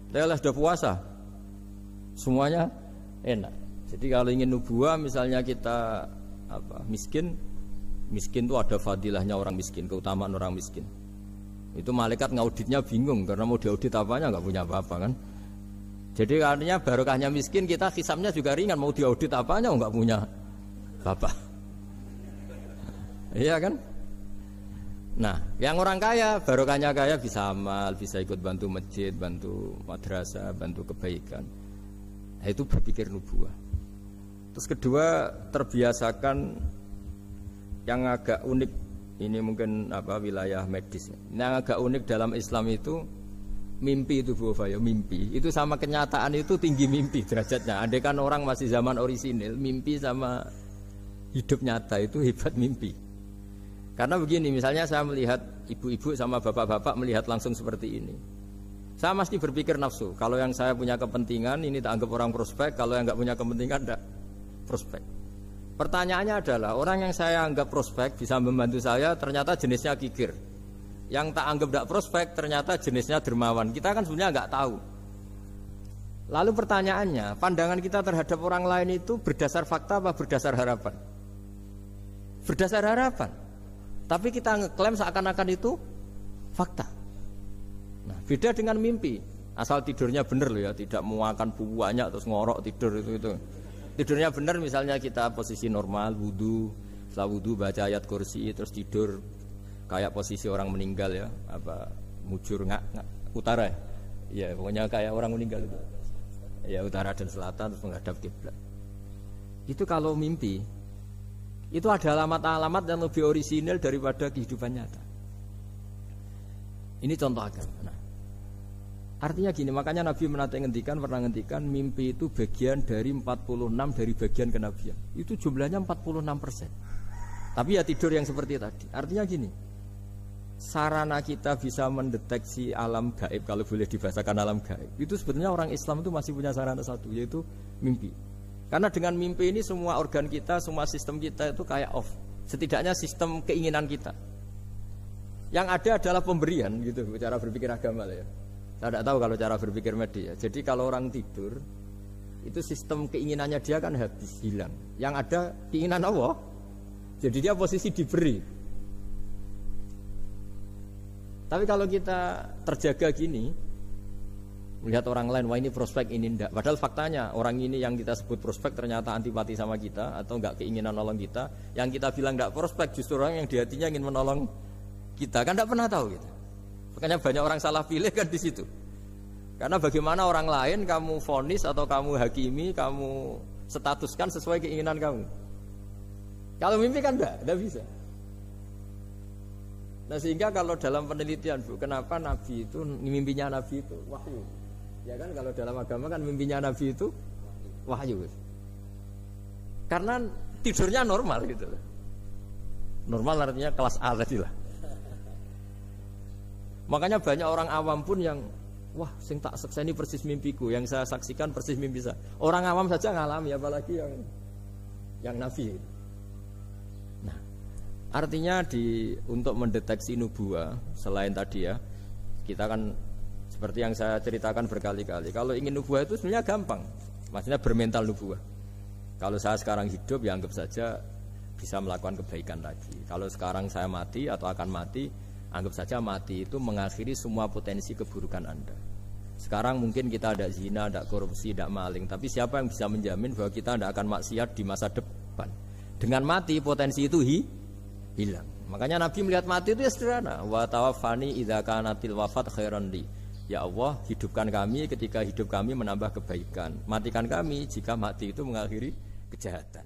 Saya sudah puasa, semuanya enak. Jadi kalau ingin nubuah, misalnya kita miskin itu ada fadilahnya orang miskin, keutamaan orang miskin. Itu malaikat ngauditnya bingung karena mau diaudit apanya nggak punya apa-apa kan. Jadi artinya barokahnya miskin, kita hisabnya juga ringan, mau diaudit apanya nggak punya bapak. Iya kan? Nah, yang orang kaya, barokahnya kaya bisa amal, bisa ikut bantu masjid, bantu madrasah, bantu kebaikan. Nah, itu berpikir nubuah. Terus kedua, terbiasakan yang agak unik, ini mungkin wilayah medis. Yang agak unik dalam Islam itu mimpi itu Bu Fayo, mimpi. Itu sama kenyataan itu tinggi mimpi derajatnya. Andai kan orang masih zaman orisinil, mimpi sama hidup nyata itu hebat mimpi. Karena begini, misalnya saya melihat ibu-ibu sama bapak-bapak melihat langsung seperti ini. Saya mesti berpikir nafsu. Kalau yang saya punya kepentingan, ini tak anggap orang prospek. Kalau yang nggak punya kepentingan, tidak prospek. Pertanyaannya adalah, orang yang saya anggap prospek bisa membantu saya, ternyata jenisnya kikir. Yang tak anggap tidak prospek, ternyata jenisnya dermawan. Kita kan sebenarnya nggak tahu. Lalu pertanyaannya, pandangan kita terhadap orang lain itu berdasar fakta apa berdasar harapan? Berdasar harapan. Tapi kita ngeklaim seakan-akan itu fakta. Nah, beda dengan mimpi. Asal tidurnya benar loh ya, tidak muakan banyak terus ngorok tidur itu. Tidurnya benar, misalnya kita posisi normal, wudu, setelah wudu baca ayat kursi terus tidur kayak posisi orang meninggal ya, mujur utara ya. Ya, pokoknya kayak orang meninggal itu. Ya, utara dan selatan terus menghadap kiblat. Itu kalau mimpi. Itu ada alamat-alamat yang lebih orisinal daripada kehidupan nyata. Ini contoh agama. Nah, artinya gini, makanya Nabi pernah ngendikan mimpi itu bagian dari 46 dari bagian kenabian. Itu jumlahnya 46%. Tapi ya tidur yang seperti tadi. Artinya gini, sarana kita bisa mendeteksi alam gaib, kalau boleh dibahasakan alam gaib, itu sebetulnya orang Islam itu masih punya sarana satu, yaitu mimpi. Karena dengan mimpi ini semua organ kita, semua sistem kita itu kayak off. Setidaknya sistem keinginan kita. Yang ada adalah pemberian gitu, cara berpikir agama lah ya. Saya tidak tahu kalau cara berpikir media. Jadi kalau orang tidur, itu sistem keinginannya dia kan habis, hilang. Yang ada keinginan Allah. Jadi dia posisi diberi. Tapi kalau kita terjaga gini, melihat orang lain, wah ini prospek, ini enggak. Padahal faktanya orang ini yang kita sebut prospek ternyata antipati sama kita atau enggak keinginan nolong kita. Yang kita bilang enggak prospek justru orang yang di hatinya ingin menolong kita. Kan enggak pernah tahu gitu. Makanya banyak orang salah pilih kan di situ. Karena bagaimana orang lain kamu vonis atau kamu hakimi, kamu statuskan sesuai keinginan kamu. Kalau mimpi kan enggak bisa. Nah sehingga kalau dalam penelitian Bu, kenapa Nabi itu, mimpinya Nabi itu wahyu. Ya kan kalau dalam agama kan mimpinya Nabi itu wahyu. Karena tidurnya normal gitu. Normal artinya kelas A tadi lah. Makanya banyak orang awam pun yang wah sing tak sekseni persis mimpiku, yang saya saksikan persis mimpi saya. Orang awam saja ngalami, apalagi yang Nabi. Nah, artinya untuk mendeteksi nubuah selain tadi ya, kita kan seperti yang saya ceritakan berkali-kali, kalau ingin nubuah itu sebenarnya gampang. Maksudnya bermental nubuah. Kalau saya sekarang hidup, ya anggap saja bisa melakukan kebaikan lagi. Kalau sekarang saya mati atau akan mati, anggap saja mati itu mengakhiri semua potensi keburukan Anda. Sekarang mungkin kita ada zina, ada korupsi, ada maling, tapi siapa yang bisa menjamin bahwa kita tidak akan maksiat di masa depan? Dengan mati potensi itu hilang. Makanya Nabi melihat mati itu ya sederhana. Wa tawaffani idza kanatil wafat khairan li. Ya Allah, hidupkan kami ketika hidup kami menambah kebaikan. Matikan kami jika mati itu mengakhiri kejahatan.